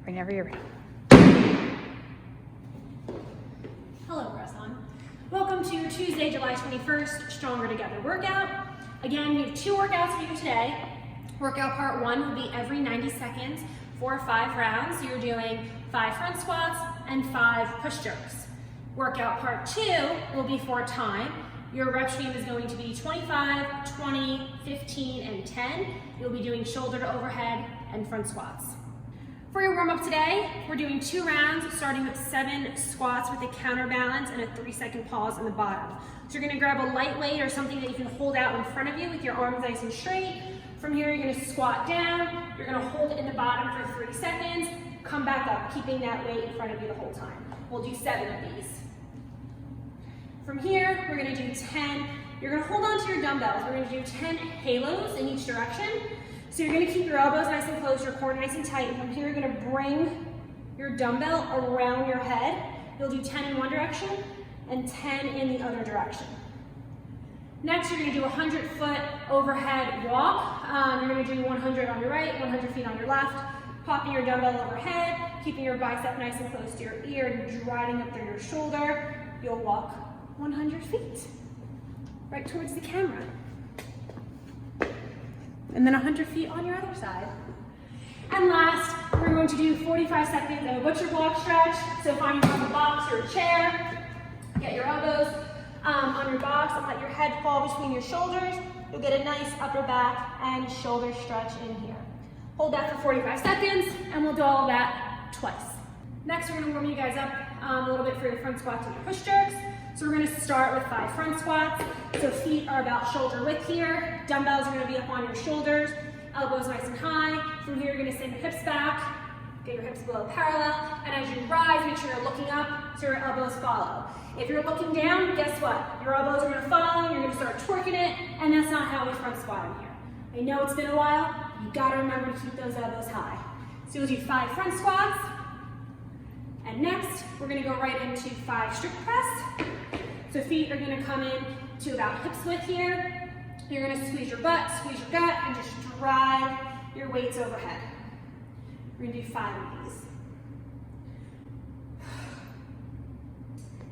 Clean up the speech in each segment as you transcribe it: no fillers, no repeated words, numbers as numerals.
Whenever you're ready. Hello, Press On. Welcome to Tuesday, July 21st, Stronger Together workout. Again, we have 2 workouts for you today. Workout part 1 will be every 90 seconds for 5 rounds. You're doing 5 front squats and 5 push jerks. Workout part 2 will be for time. Your rep scheme is going to be 25, 20, 15, and 10. You'll be doing shoulder to overhead and front squats. For your warm-up today, we're doing 2 rounds, starting with 7 squats with a counterbalance and a 3-second pause in the bottom. So you're gonna grab a light weight or something that you can hold out in front of you with your arms nice and straight. From here, you're gonna squat down. You're gonna hold it in the bottom for 3 seconds. Come back up, keeping that weight in front of you the whole time. We'll do 7 of these. From here, we're gonna do 10. You're gonna hold on to your dumbbells. We're gonna do 10 halos in each direction. So you're gonna keep your elbows nice and close, your core nice and tight. And from here, you're gonna bring your dumbbell around your head. You'll do 10 in one direction and 10 in the other direction. Next, you're gonna do a 100-foot overhead walk. You're gonna do 100 on your right, 100 feet on your left, popping your dumbbell overhead, keeping your bicep nice and close to your ear and driving up through your shoulder. You'll walk 100 feet, right towards the camera. And then 100 feet on your other side. And last, we're going to do 45 seconds of a butcher block stretch. So find yourself a box or a chair, get your elbows on your box and let your head fall between your shoulders. You'll get a nice upper back and shoulder stretch in here. Hold that for 45 seconds and we'll do all of that twice. Next, we're gonna warm you guys up a little bit for your front squats and your push jerks. So we're gonna start with 5 front squats. So feet are about shoulder width here. Dumbbells are gonna be up on your shoulders. Elbows nice and high. From here, you're gonna send your hips back. Get your hips below parallel. And as you rise, make sure you're looking up so your elbows follow. If you're looking down, guess what? Your elbows are gonna follow, you're gonna start twerking it, and that's not how we front squat in here. I know it's been a while. You gotta remember to keep those elbows high. So we'll do 5 front squats. And next, we're gonna go right into 5 strict press. So feet are gonna come in to about hips width here. You're gonna squeeze your butt, squeeze your gut, and just drive your weights overhead. We're gonna do 5 of these.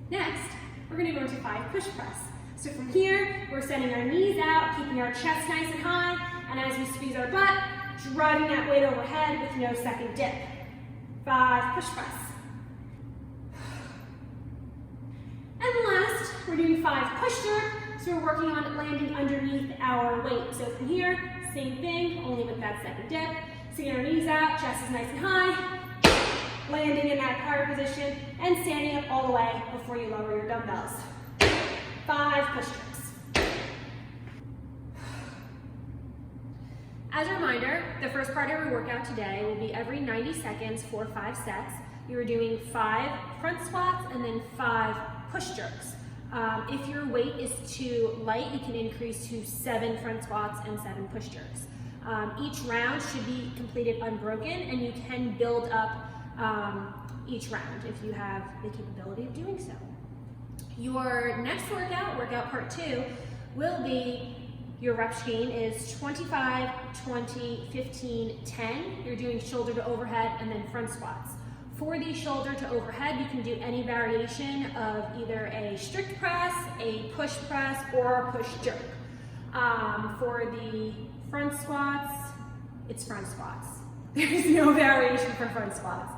Next, we're gonna go into 5 push press. So from here, we're sending our knees out, keeping our chest nice and high, and as we squeeze our butt, driving that weight overhead with no second dip. 5 push press. And last, we're doing 5 push jerk. So we're working on landing underneath our weight. So from here, same thing, only with that second dip. Sticking our knees out, chest is nice and high. Landing in that power position and standing up all the way before you lower your dumbbells. 5 push jerks. As a reminder, the first part of our workout today will be every 90 seconds for 5 sets. You are doing 5 front squats and then 5 push jerks. If your weight is too light, you can increase to 7 front squats and 7 push jerks. Each round should be completed unbroken, and you can build up each round if you have the capability of doing so. Your next workout, workout part 2, will be your rep scheme is 25, 20, 15, 10. You're doing shoulder to overhead and then front squats. For the shoulder to overhead, you can do any variation of either a strict press, a push press, or a push jerk. For the front squats, it's front squats. There's no variation for front squats.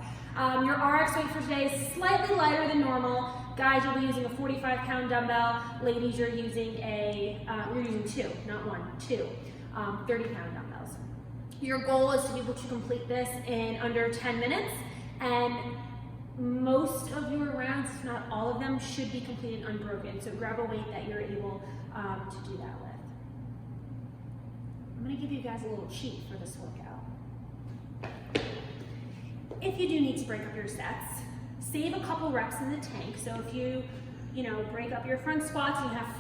Your RX weight for today is slightly lighter than normal. Guys, you'll be using a 45-pound dumbbell. Ladies, you're using you're using 2, not 1, 2, 30-pound dumbbells. Your goal is to be able to complete this in under 10 minutes. And most of your rounds, if not all of them, should be completed unbroken. So grab a weight that you're able to do that with. I'm gonna give you guys a little cheat for this workout. If you do need to break up your sets, save a couple reps in the tank. So if you break up your front squats and you have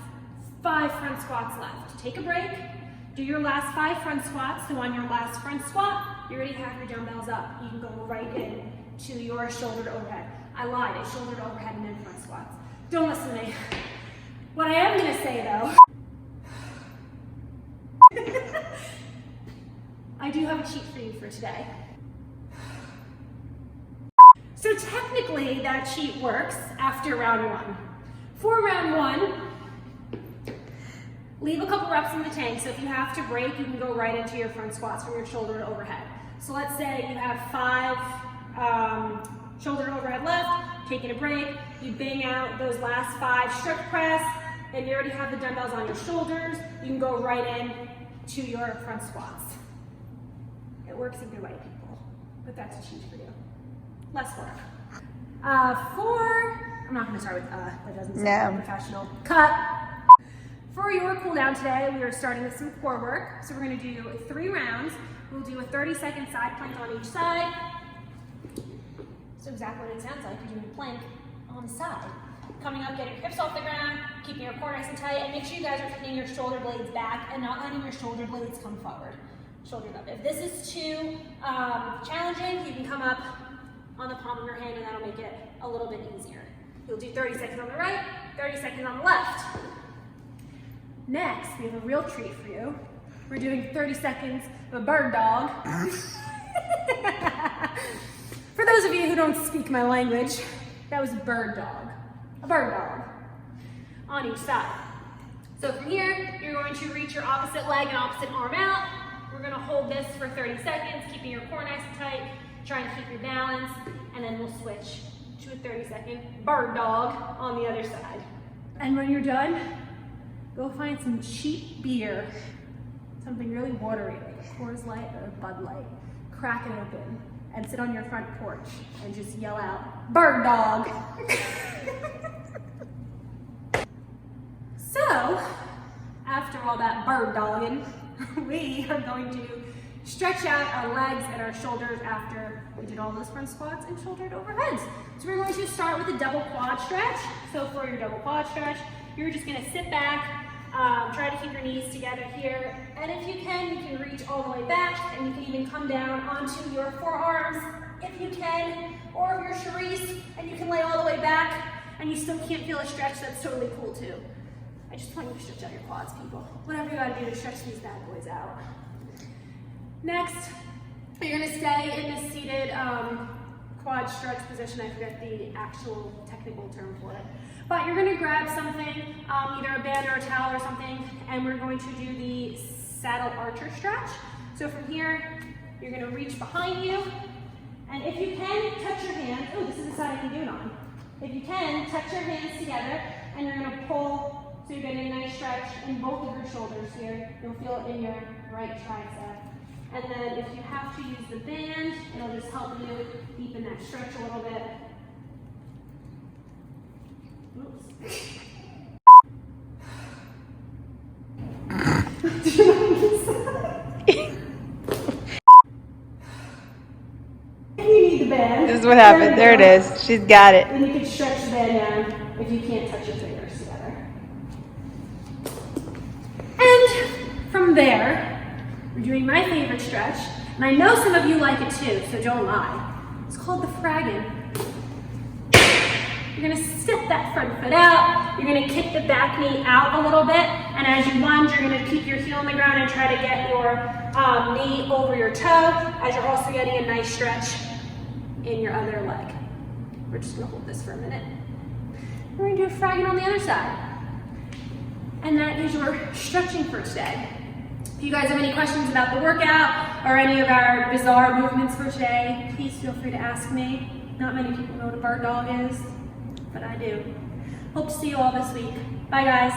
5 front squats left, take a break, do your last 5 front squats. So on your last front squat, you already have your dumbbells up. You can go right in to your shoulder to overhead. I lied, it's shoulder to overhead and then front squats. Don't listen to me. What I am gonna say though, I do have a cheat for you for today. So technically that cheat works after round one. For round one, leave a couple reps in the tank. So if you have to break, you can go right into your front squats from your shoulder to overhead. So let's say you have 5 shoulder to overhead left, taking a break, you bang out those last 5 strict press, and you already have the dumbbells on your shoulders, you can go right in to your front squats. It works either way, people, but that's a cheat for you. Less work. I'm not gonna start with that doesn't sound professional. Cut. For your cool down today, we are starting with some core work. So we're gonna do 3 rounds. We'll do a 30-second side plank on each side. So exactly what it sounds like, you're doing a plank on the side. Coming up, getting your hips off the ground, keeping your core nice and tight, and make sure you guys are keeping your shoulder blades back and not letting your shoulder blades come forward. Shoulders up. If this is too challenging, you can come up on the palm of your hand and that'll make it a little bit easier. You'll do 30 seconds on the right, 30 seconds on the left. Next, we have a real treat for you. We're doing 30 seconds of a bird dog. For those of you who don't speak my language, that was a bird dog on each side. So from here, you're going to reach your opposite leg and opposite arm out. We're gonna hold this for 30 seconds, keeping your core nice and tight, trying to keep your balance, and then we'll switch to a 30-second bird dog on the other side. And when you're done, go find some cheap beer, something really watery, like a Coors Light or a Bud Light. Crack it open and sit on your front porch and just yell out, bird dog. So, after all that bird dogging, we are going to stretch out our legs and our shoulders after we did all those front squats and shoulder to overheads. So we're going to start with a double quad stretch. So for your double quad stretch, you're just going to sit back, try to keep your knees together here, and if you can reach all the way back, and you can even come down onto your forearms if you can, or if you're Charisse and you can lay all the way back and you still can't feel a stretch, that's totally cool too. I just want you to stretch out your quads, people. Whatever you gotta do to stretch these bad boys out. Next, you're gonna stay in this seated quad stretch position. I forget the actual technical term for it. But you're gonna grab something, either a band or a towel or something, and we're going to do the saddle archer stretch. So from here, you're gonna reach behind you, and if you can, touch your hands. Oh, this is the side I can do it on. If you can, touch your hands together, and you're gonna pull, so you're getting a nice stretch in both of your shoulders here. You'll feel it in your right tricep. And then if you have to use the band, it'll just help you deepen that stretch a little bit. Oops. If you need the band. This is what happened. There it is. She's got it. And you can stretch the band down if you can't touch your fingers together. And from there, we're doing my favorite stretch, and I know some of you like it too, so don't lie. It's called the Fragon. You're gonna step that front foot out, you're gonna kick the back knee out a little bit, and as you lunge, you're gonna keep your heel on the ground and try to get your knee over your toe, as you're also getting a nice stretch in your other leg. We're just gonna hold this for a minute. We're gonna do a Fragon on the other side. And that is your stretching for today. If you guys have any questions about the workout or any of our bizarre movements for today, please feel free to ask me. Not many people know what a bird dog is, but I do. Hope to see you all this week. Bye guys.